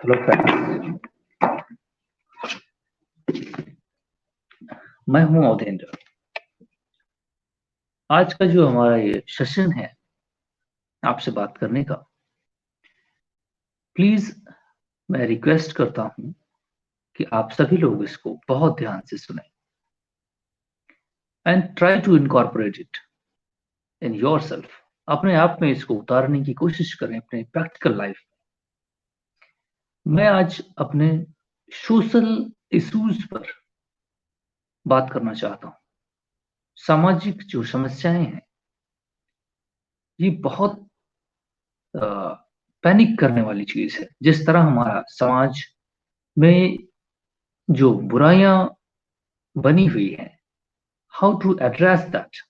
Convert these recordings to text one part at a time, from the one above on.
Hello friends, मैं हूं अवधेंद्र। आज का जो हमारा ये सेशन है आपसे बात करने का, प्लीज मैं रिक्वेस्ट करता हूं कि आप सभी लोग इसको बहुत ध्यान से सुनें and try to incorporate it in yourself. अपने आप में इसको उतारने की कोशिश करें अपने प्रैक्टिकल लाइफ में। मैं आज अपने सोशल इश्यूज पर बात करना चाहता हूं। सामाजिक जो समस्याएं हैं, ये बहुत पैनिक करने वाली चीज है। जिस तरह हमारा समाज में जो बुराइयां बनी हुई है, हाउ टू एड्रेस दैट,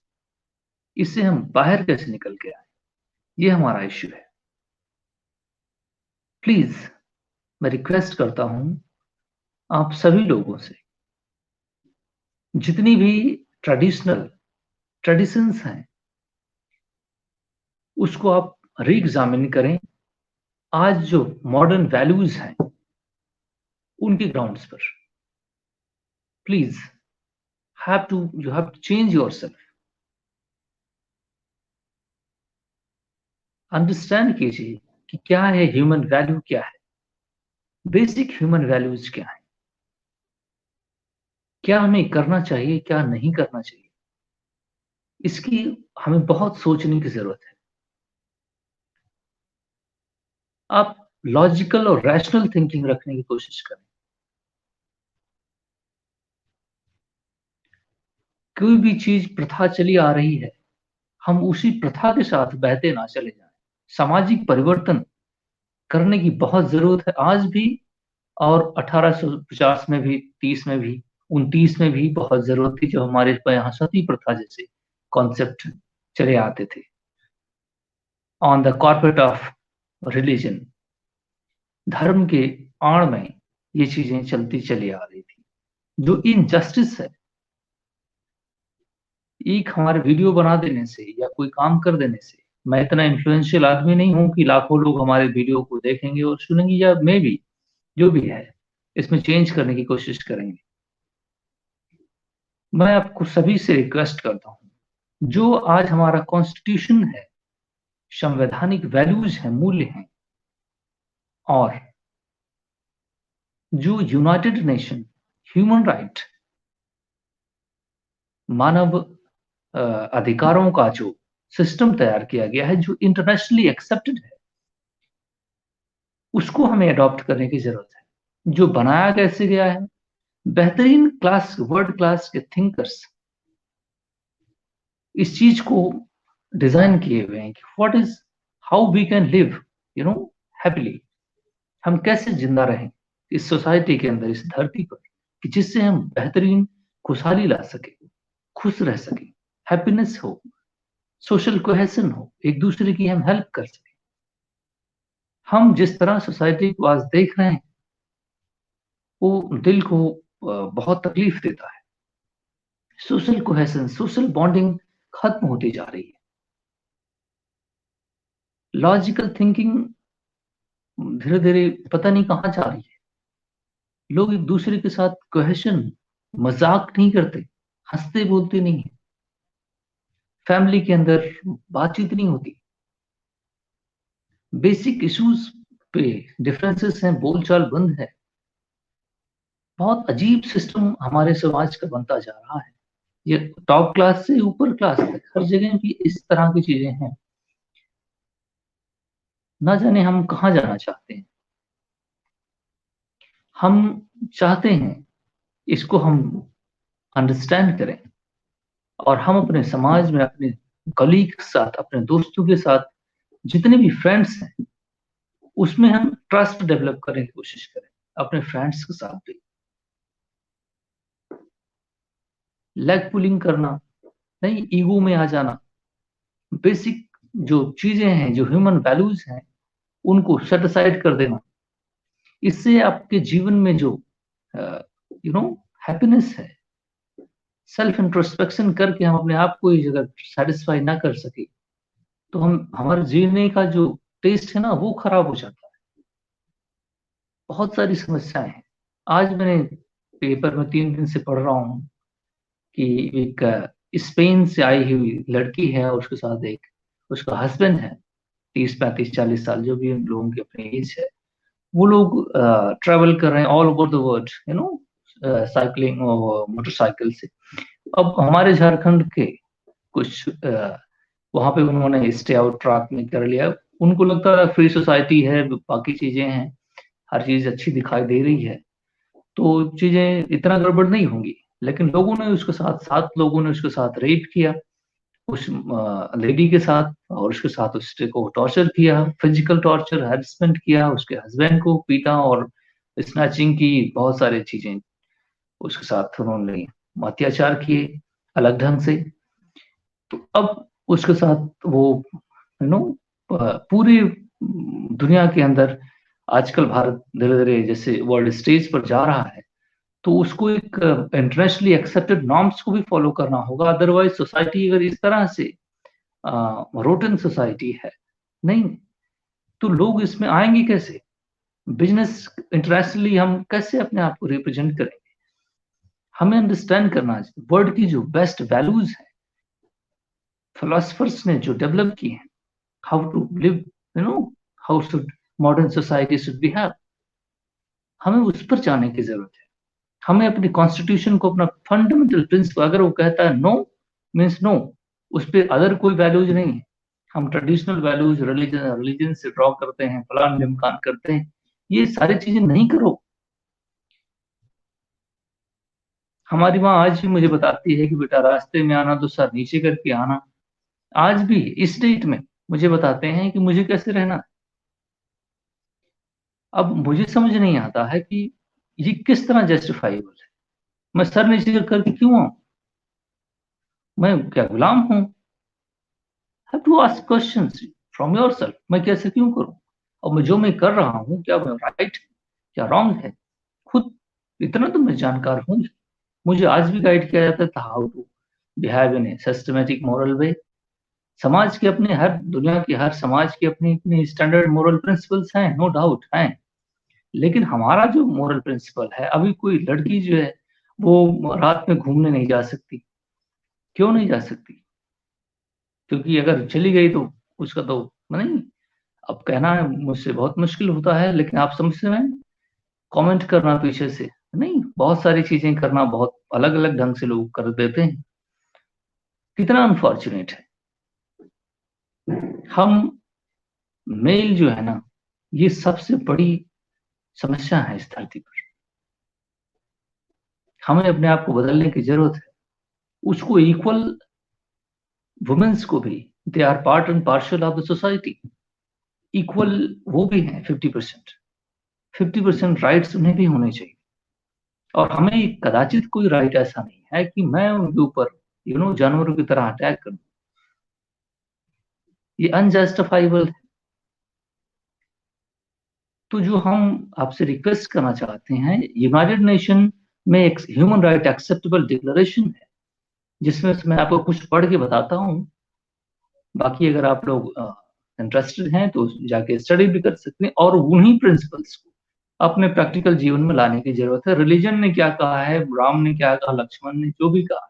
इससे हम बाहर कैसे निकल के आए, ये हमारा इश्यू है। प्लीज मैं रिक्वेस्ट करता हूं आप सभी लोगों से, जितनी भी ट्रेडिशनल ट्रेडिशंस हैं उसको आप रीएग्जामिन करें। आज जो मॉडर्न वैल्यूज हैं उनके ग्राउंड्स पर please you have to change yourself. Understand कीजिए कि क्या है ह्यूमन वैल्यू, क्या है बेसिक ह्यूमन वैल्यूज, क्या है, क्या हमें करना चाहिए, क्या नहीं करना चाहिए। इसकी हमें बहुत सोचने की जरूरत है। आप लॉजिकल और रैशनल थिंकिंग रखने की कोशिश करें। कोई भी चीज प्रथा चली आ रही है, हम उसी प्रथा के साथ बहते ना चले जाएं। सामाजिक परिवर्तन करने की बहुत जरूरत है आज भी, और 1850 में भी, 30 में भी, 29 में भी बहुत जरूरत थी, जो हमारे यहाँ सती प्रथा जैसे कॉन्सेप्ट चले आते थे on the corporate of religion. धर्म के आड़ में ये चीजें चलती चली आ रही थी। जो इनजस्टिस है, एक हमारे वीडियो बना देने से या कोई काम कर देने से, मैं इतना इन्फ्लुएंशियल आदमी नहीं हूं कि लाखों लोग हमारे वीडियो को देखेंगे और सुनेंगे, या मे भी जो भी है इसमें चेंज करने की कोशिश करेंगे। मैं आपको सभी से रिक्वेस्ट करता हूं, जो आज हमारा कॉन्स्टिट्यूशन है, संवैधानिक वैल्यूज हैं, मूल्य हैं, और जो यूनाइटेड नेशन ह्यूमन राइट, मानव अधिकारों का जो सिस्टम तैयार किया गया है, जो इंटरनेशनली एक्सेप्टेड है, उसको हमें अडॉप्ट करने की जरूरत है। जो बनाया कैसे गया है, बेहतरीन क्लास, वर्ल्ड क्लास के थिंकर्स इस चीज को डिजाइन किए हुए हैं कि what is, how we can live happily. हम कैसे जिंदा रहें इस सोसाइटी के अंदर, इस धरती पर, कि जिससे हम बेहतरीन खुशहाली ला सके, खुश रह सके, हैप्पीनेस हो, सोशल कोहेशन हो, एक दूसरे की हम हेल्प कर सके। हम जिस तरह सोसाइटी को आज देख रहे हैं, वो दिल को बहुत तकलीफ देता है। सोशल कोहेशन, सोशल बॉन्डिंग खत्म होती जा रही है। लॉजिकल थिंकिंग धीरे धीरे पता नहीं कहाँ जा रही है। लोग एक दूसरे के साथ कोहेशन, मजाक नहीं करते, हंसते बोलते नहीं है, फैमिली के अंदर बातचीत नहीं होती, बेसिक इश्यूज पे डिफरेंसेस हैं, बोलचाल बंद है। बहुत अजीब सिस्टम हमारे समाज का बनता जा रहा है। ये टॉप क्लास से ऊपर क्लास तक हर जगह भी इस तरह की चीजें हैं। ना जाने हम कहाँ जाना चाहते हैं। हम चाहते हैं इसको हम अंडरस्टैंड करें, और हम अपने समाज में अपने कलीग के साथ, अपने दोस्तों के साथ, जितने भी फ्रेंड्स हैं, उसमें हम ट्रस्ट डेवलप करने की कोशिश करें। अपने फ्रेंड्स के साथ भी लेग पुलिंग करना नहीं, ईगो में आ जाना, बेसिक जो चीजें हैं, जो ह्यूमन वैल्यूज हैं, उनको सेट असाइड कर देना। इससे आपके जीवन में जो हैप्पीनेस है, सेल्फ इंट्रोस्पेक्शन करके हम अपने आप को अगर सेटिस्फाई ना कर सके, तो हम, हमारे जीने का जो टेस्ट है ना, वो खराब हो जाता है। बहुत सारी समस्याएं हैं। आज मैंने पेपर में 3 दिन से पढ़ रहा हूँ कि एक स्पेन से आई हुई लड़की है और उसके साथ एक उसका हस्बैंड है, 30 35 40 साल, जो भी उन लोगों की अपनी एज है। वो लोग ट्रैवल कर रहे हैं all over the world, cycling और मोटरसाइकिल से। अब हमारे झारखंड के कुछ वहां पे उन्होंने स्टे आउट ट्रैक में कर लिया। उनको लगता है फ्री सोसाइटी है, बाकी चीजें हैं, हर चीज अच्छी दिखाई दे रही है, तो चीजें इतना गड़बड़ नहीं होंगी। लेकिन लोगों ने उसके साथ 7 लोगों ने उसके साथ रेप किया, उस लेडी के साथ, और उसके साथ उसको को टॉर्चर किया, फिजिकल टॉर्चर, हैरेसमेंट किया, उसके हस्बैंड को पीटा और स्नैचिंग की, बहुत सारी चीजें उसके साथ उन्होंने अत्याचार किए अलग ढंग से। तो अब उसके साथ वो नो पूरी दुनिया के अंदर आजकल भारत धीरे धीरे जैसे वर्ल्ड स्टेज पर जा रहा है, तो उसको एक इंटरनेशनली एक्सेप्टेड नॉर्म्स को भी फॉलो करना होगा। अदरवाइज सोसाइटी अगर इस तरह से रोटन सोसाइटी है, नहीं, तो लोग इसमें आएंगे कैसे? बिजनेस इंटरनेशनली हम कैसे अपने आप को रिप्रेजेंट करेंगे? हमें अंडरस्टैंड करना चाहिए वर्ल्ड की जो बेस्ट वैल्यूज है, फिलोसफर्स ने जो डेवलप की है, how to live, how should modern society should be have, हमें उस पर जाने की जरूरत है। हमें अपनी कॉन्स्टिट्यूशन को, अपना फंडामेंटल प्रिंसिपल, अगर वो कहता है नो मीन्स नो, उस पर अदर कोई वैल्यूज नहीं है। हम ट्रेडिशनल वैल्यूज रिलीजन से ड्रॉ करते हैं, फलान ढिमकान करते हैं, ये सारी चीजें नहीं करो। हमारी माँ आज भी मुझे बताती है कि बेटा रास्ते में आना तो सर नीचे करके आना। आज भी इस डेट में मुझे बताते हैं कि मुझे कैसे रहना है। अब मुझे समझ नहीं आता है कि ये किस तरह जस्टिफाइबल है। मैं सर नीचे करके क्यों आऊं? मैं क्या गुलाम हूं? Have to ask questions from yourself, मैं कैसे क्यों करूं? और मैं जो मैं कर रहा हूं, क्या मैं राइट, क्या रॉन्ग है? खुद इतना तो मैं जानकार हूं। मुझे आज भी गाइड किया जाता था how to behave in a systematic moral way. समाज के अपने, हर दुनिया की हर समाज की अपनी अपनी स्टैंडर्ड मोरल प्रिंसिपल्स हैं, नो डाउट हैं। लेकिन हमारा जो मोरल प्रिंसिपल है, अभी कोई लड़की जो है वो रात में घूमने नहीं जा सकती। क्यों नहीं जा सकती? क्योंकि अगर चली गई तो उसका तो नहीं, अब कहना मुझसे बहुत मुश्किल होता है, लेकिन आप समझते हैं, कमेंट करना पीछे से नहीं, बहुत सारी चीजें करना बहुत अलग अलग ढंग से लोग कर देते हैं। कितना अनफॉर्चुनेट है। हम मेल जो है ना, ये सबसे बड़ी समस्या है इस धरती पर। हमें अपने आप को बदलने की जरूरत है। उसको इक्वल वुमेन्स को भी, they are part and parcel of the society, equal वो भी हैं 50%। 50% राइट्स उन्हें भी होने चाहिए। और हमें कदाचित कोई राइट ऐसा नहीं है कि मैं उनके ऊपर जानवरों की तरह अटैक करूं। ये अनजस्टिफाइबल है। तो जो हम आपसे रिक्वेस्ट करना चाहते हैं, यूनाइटेड नेशन में एक ह्यूमन राइट एक्सेप्टेबल डिक्लेरेशन है, जिसमें से मैं आपको कुछ पढ़ के बताता हूँ। बाकी अगर आप लोग इंटरेस्टेड हैं तो जाके स्टडी भी कर सकते हैं, और उन्हीं प्रिंसिपल्स को अपने प्रैक्टिकल जीवन में लाने की जरूरत है। रिलीजन ने क्या कहा है, राम ने क्या कहा, लक्ष्मण ने जो भी कहा,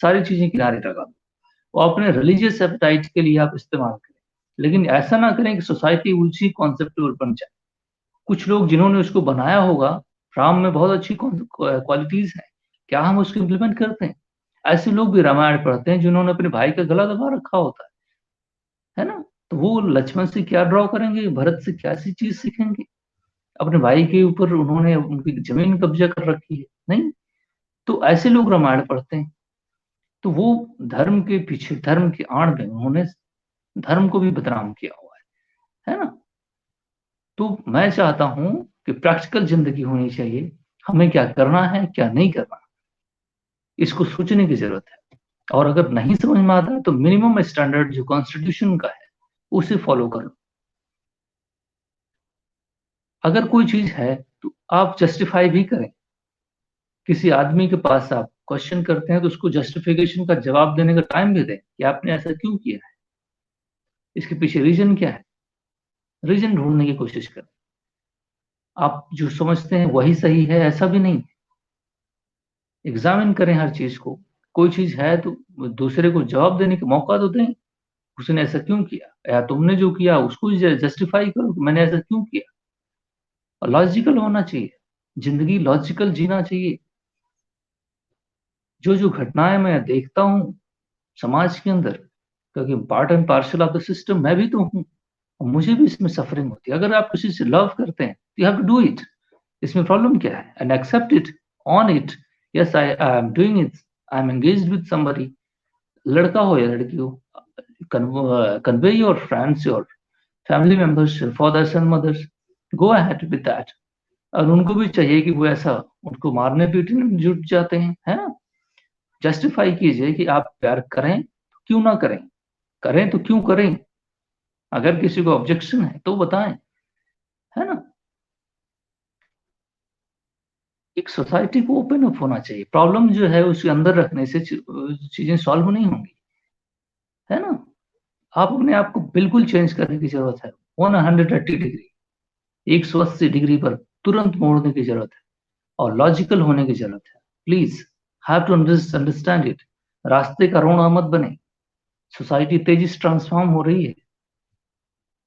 सारी चीजें किनारे लगा दो, वो अपने रिलीजियस एपेटाइट के लिए आप इस्तेमाल करें। लेकिन ऐसा ना करें कि सोसाइटी उसी कॉन्सेप्ट पर बन जाए। कुछ लोग जिन्होंने उसको बनाया होगा, राम में बहुत अच्छी क्वालिटीज हैं, क्या हम उसको इम्प्लीमेंट करते हैं? ऐसे लोग भी रामायण पढ़ते हैं जिन्होंने अपने भाई का गला दबा रखा होता है ना? तो वो लक्ष्मण से क्या ड्रॉ करेंगे, भरत से क्या सी चीज सीखेंगे? अपने भाई के ऊपर उन्होंने उनकी जमीन कब्जा कर रखी है, नहीं? तो ऐसे लोग रामायण पढ़ते हैं। तो वो धर्म के पीछे, धर्म की आड़ में उन्होंने धर्म को भी बदनाम किया हुआ है ना? तो मैं चाहता हूं कि प्रैक्टिकल जिंदगी होनी चाहिए। हमें क्या करना है, क्या नहीं करना, इसको सोचने की जरूरत है। और अगर नहीं समझ में आता है तो मिनिमम स्टैंडर्ड जो कॉन्स्टिट्यूशन का है उसे फॉलो कर लो। अगर कोई चीज है तो आप जस्टिफाई भी करें। किसी आदमी के पास आप क्वेश्चन करते हैं तो उसको जस्टिफिकेशन का जवाब देने का टाइम भी दें कि आपने ऐसा क्यों किया है, इसके पीछे रीजन क्या है, रीजन ढूंढने की कोशिश करें। आप जो समझते हैं वही सही है, ऐसा भी नहीं। एग्जामिन करें हर चीज को। कोई चीज है तो दूसरे को जवाब देने का मौका तो दें, उसने ऐसा क्यों किया, या तुमने जो किया उसको जस्टिफाई करो कि मैंने ऐसा क्यों किया। और लॉजिकल होना चाहिए, जिंदगी लॉजिकल जीना चाहिए। जो जो घटनाएं मैं देखता हूँ समाज के अंदर, क्योंकि part and parcel of the system मैं भी तो हूँ, और मुझे भी इसमें सफरिंग होती है। अगर आप किसी से लव करते हैं, you have to do it. इसमें प्रॉब्लम क्या है, and accept it, on it. Yes, I am doing it, I am engaged with somebody, लड़का हो या लड़की हो। Convey your friends, your family members, fathers and mothers, go ahead with that. और उनको भी चाहिए कि वो ऐसा, उनको मारने पीटने में जुट जाते हैं, है ना। जस्टिफाई कीजिए कि आप प्यार करें तो क्यों ना करें, करें तो क्यों करें। अगर किसी को ऑब्जेक्शन है तो बताएं, है ना। एक सोसाइटी को ओपन अप होना चाहिए। प्रॉब्लम जो है उसके अंदर रखने से चीजें सॉल्व नहीं होंगी, है ना। आप अपने आप को बिल्कुल चेंज करने की जरूरत है। 180 डिग्री, 180 डिग्री पर तुरंत मोड़ने की जरूरत है, और लॉजिकल होने की जरूरत है। Please, have to understand it. रास्ते का रोड़ा मत बने। सोसाइटी तेजी से ट्रांसफॉर्म हो रही है,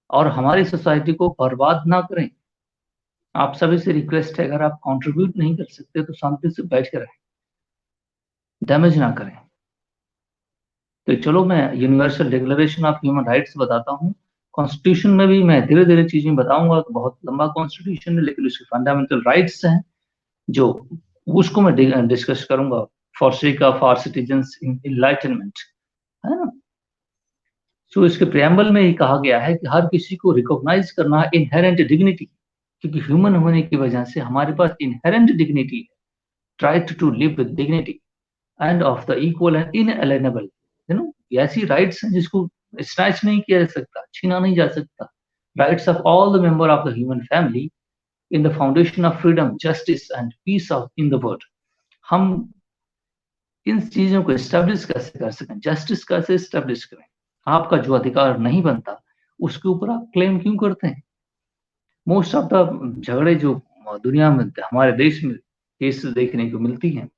और हमारी सोसाइटी को बर्बाद ना करें। आप सभी से रिक्वेस्ट है, अगर आप कंट्रीब्यूट नहीं कर सकते तो शांति से बैठ कर रहें, डैमेज ना करें। तो चलो मैं universal declaration of human rights बताता हूँ। कॉन्स्टिट्यूशन में भी मैं धीरे धीरे चीजें बताऊंगा, तो बहुत लंबा कॉन्स्टिट्यूशन है, लेकिन उसके फंडामेंटल राइट्स हैं जो, उसको मैं डिस्कस करूंगा for sake of our citizens in enlightenment, है ना। सो इसके प्रेम्बल में ही कहा गया है कि हर किसी को रिकॉग्नाइज करना है इनहेरेंट डिग्निटी, क्योंकि ह्यूमन होने की वजह से हमारे पास इनहेरेंट डिग्निटी है। Try to live with dignity and of the equal and inalienable, you know. ऐसी राइट्स हैं जिसको स्नैच नहीं किया जा सकता, छीना नहीं जा सकता। Rights of all the member of the human family in the foundation of freedom, justice and peace of in the world. हम इन चीजों को एस्टेब्लिश कैसे कर सकें, जस्टिस कैसे एस्टेब्लिश करें। आपका जो अधिकार नहीं बनता उसके ऊपर आप क्लेम क्यों करते हैं। मोस्ट ऑफ द झगड़े जो दुनिया में, हमारे देश में केस देखने को मिलती हैं,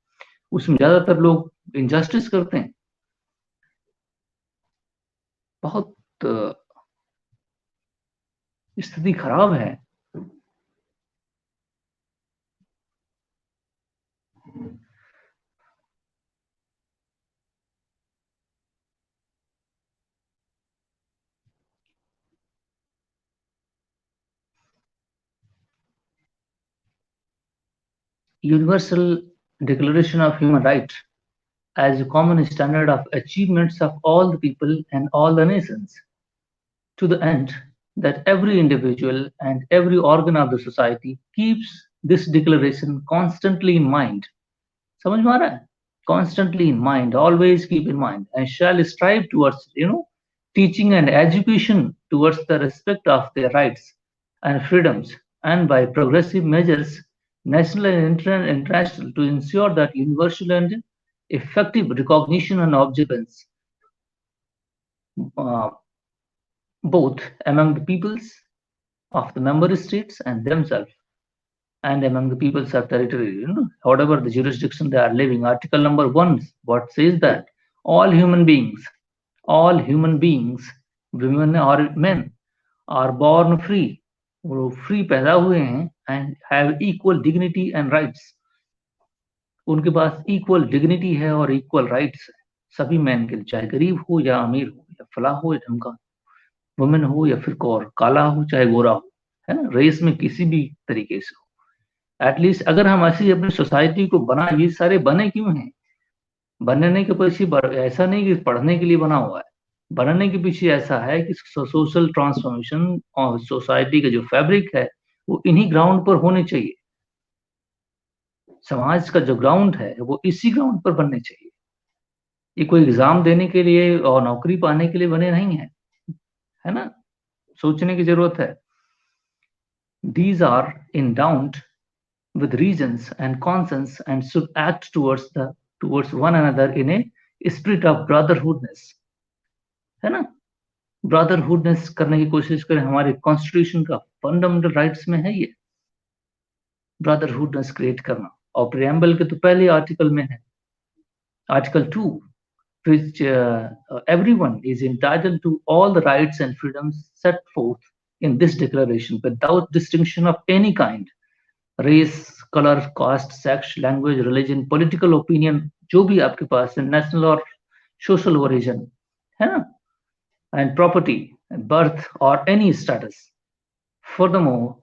उसमें ज्यादातर लोग इनजस्टिस करते हैं। बहुत स्थिति खराब है। Universal Declaration of Human Rights as a common standard of achievements of all the people and all the nations, to the end that every individual and every organ of the society keeps this declaration constantly in mind. समझ में आ रहा है? Constantly in mind, always keep in mind, and shall strive towards, teaching and education towards the respect of their rights and freedoms, and by progressive measures, national and international, to ensure that universal and effective recognition and observance, uh, both among the peoples of the member states and themselves, and among the peoples of territory, whatever the jurisdiction they are living. Article number 1, what says that all human beings, women or men, are born free, वो free पैदा हुए हैं, and have equal dignity and rights. उनके पास equal dignity है और equal rights है, सभी man के लिए, चाहे गरीब हो या अमीर हो, या फला हो या ढमका, वुमेन हो या फिर कौर, काला हो चाहे गोरा हो, है ना, रेस में किसी भी तरीके से हो। एटलीस्ट अगर हम ऐसी अपनी सोसाइटी को बना, ये सारे बने क्यों हैं, बनने के पीछे ऐसा नहीं कि पढ़ने के लिए बना हुआ है। बनने के पीछे ऐसा है कि सोशल ट्रांसफॉर्मेशन और सोसाइटी का जो फैब्रिक है वो इन्हीं ग्राउंड पर होने चाहिए। समाज का जो ग्राउंड है वो इसी ग्राउंड पर बनने चाहिए। ये कोई एग्जाम देने के लिए और नौकरी पाने के लिए बने नहीं है ना। सोचने की जरूरत है। These are endowed with reasons and conscience and should act towards one another in a spirit of brotherhoodness, है ना। ब्रदरहुडनेस करने की कोशिश करें, हमारे कॉन्स्टिट्यूशन का फंडामेंटल राइट्स में है ये। ब्रदरहुडनेस क्रिएट करना। और प्रियम्बल के तो पहले आर्टिकल में है, article 2, which everyone is entitled to all the rights and freedoms set forth in this declaration without distinction of any kind, race, color, caste, sex, language, religion, political opinion, जो भी आपके पास है, national और social origin, है ना, and property, birth or any status. Furthermore,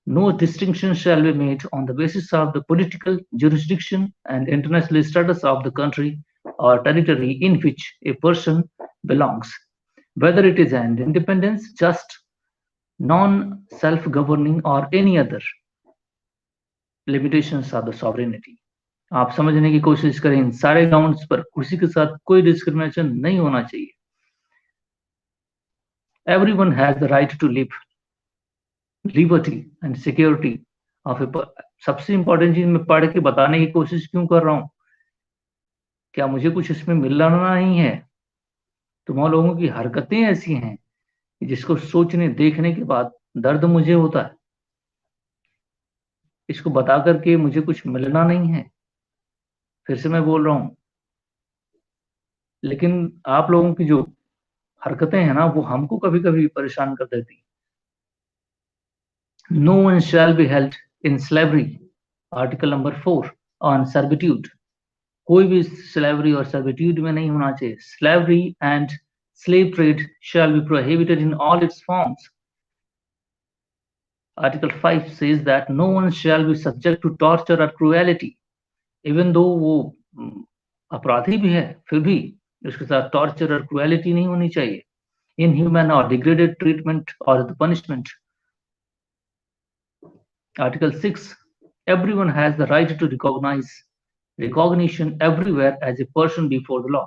no distinction shall be made on the basis of the political jurisdiction and international status of the country or territory in which a person belongs, whether it is an independent, just, non-self-governing or any other limitations of the sovereignty. आप समझने की कोशिश करें इन सारे grounds पर किसी के साथ कोई डिस्क्रिमिनेशन नहीं होना चाहिए। Everyone has the right to live, liberty and security of a सबसे इंपॉर्टेंट चीज मैं पढ़ के बताने की कोशिश क्यों कर रहा हूं? क्या मुझे कुछ इसमें मिलना नहीं है? तुम लोगों की हरकतें ऐसी हैं कि जिसको सोचने देखने के बाद दर्द मुझे होता है। इसको बता करके मुझे कुछ मिलना नहीं है, फिर से मैं बोल रहा हूं। लेकिन आप लोगों की जो हरकतें हैं ना, वो हमको कभी-कभी परेशान कर देती। No one shall be held in slavery, article number 4 on servitude। कोई भी स्लेवरी और सर्विट्यूड में नहीं होना चाहिए। Slavery and slave trade shall be prohibited in all its forms। Article 5 says that no one shall be subject to torture or cruelty, even though वो अपराधी भी है, फिर भी उसके साथ टॉर्चर और क्रुएलिटी नहीं होनी चाहिए। Inhuman or degraded treatment or the punishment। Article 6, everyone has the right to recognition everywhere as a person before the law।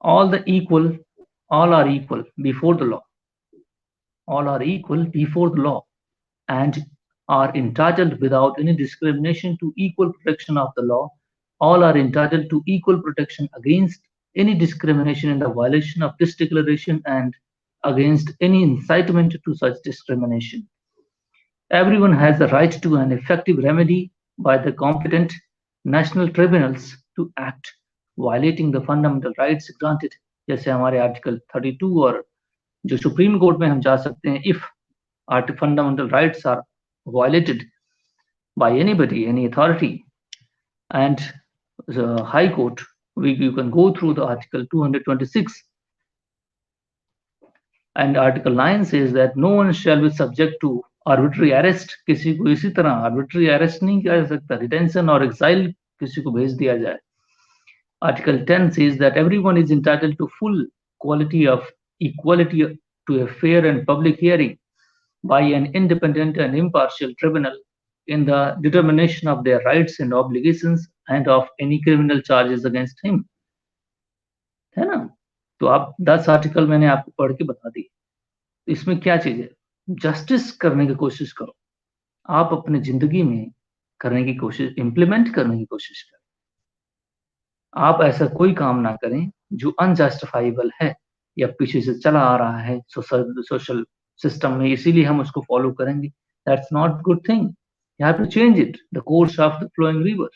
All are equal before the law। All are equal before the law and are entitled without any discrimination to equal protection of the law। All are entitled to equal protection against any discrimination in the violation of this declaration and against any incitement to such discrimination। Everyone has the right to an effective remedy by the competent national tribunals to act violating the fundamental rights granted। जैसे हमारे article 32 और जो supreme court में हम जा सकते हैं if fundamental rights are violated by anybody, any authority, and the high court, you can go through the article 226, and article 9 says that no one shall be subject to arbitrary arrest। किसी को इसी तरह arbitrary arrest नहीं किया जा सकता, detention और exile किसी को भेज दिया जाए। Article 10 says that everyone is entitled to full equality to a fair and public hearing by an independent and impartial tribunal in the determination of their rights and obligations and of any criminal charges against him। है ना? तो आप 10 article मैंने आपको पढ़ के बता दी। इसमें क्या चीज है? जस्टिस करने की कोशिश करो। आप अपनी जिंदगी में करने की कोशिश, इम्प्लीमेंट करने की कोशिश करें। आप ऐसा कोई काम ना करें जो अनजस्टिफाइबल है या पीछे से चला आ रहा है सोशल सिस्टम में, इसीलिए हम उसको फॉलो करेंगे। That's not good thing. You have to change it, the course of the flowing river.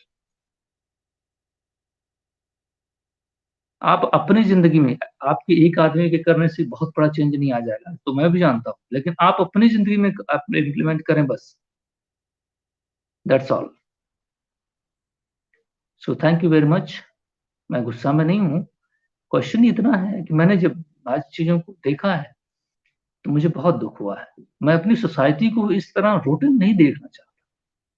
आप अपनी जिंदगी में, आपके एक आदमी के करने से बहुत बड़ा चेंज नहीं आ जाएगा, तो मैं भी जानता हूं, लेकिन आप अपनी जिंदगी में अपने इम्प्लीमेंट करें बस। That's all. So thank you very much. मैं गुस्सा में नहीं हूं। क्वेश्चन इतना है कि मैंने जब आज चीजों को देखा है तो मुझे बहुत दुख हुआ है। मैं अपनी सोसाइटी को इस तरह रोटन नहीं देखना चाहता,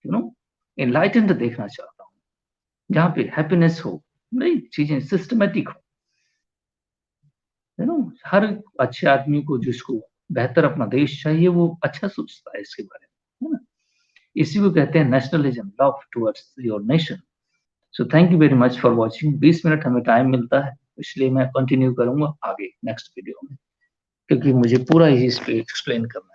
यू नो, एनलाइटेंड देखना चाहता हूँ, जहाँ पे हैप्पीनेस हो, नई चीजें सिस्टमेटिक हो, यू नो। हर अच्छे आदमी को, जिसको बेहतर अपना देश चाहिए, वो अच्छा सोचता है इसके बारे में, है ना। इसी को कहते हैं nationalism, love towards your nation. So thank you very much for watching. 20 minute हमें टाइम मिलता है, इसलिए मैं कंटिन्यू करूंगा आगे नेक्स्ट वीडियो में, क्योंकि मुझे पूरा ही इस पे एक्सप्लेन करना है।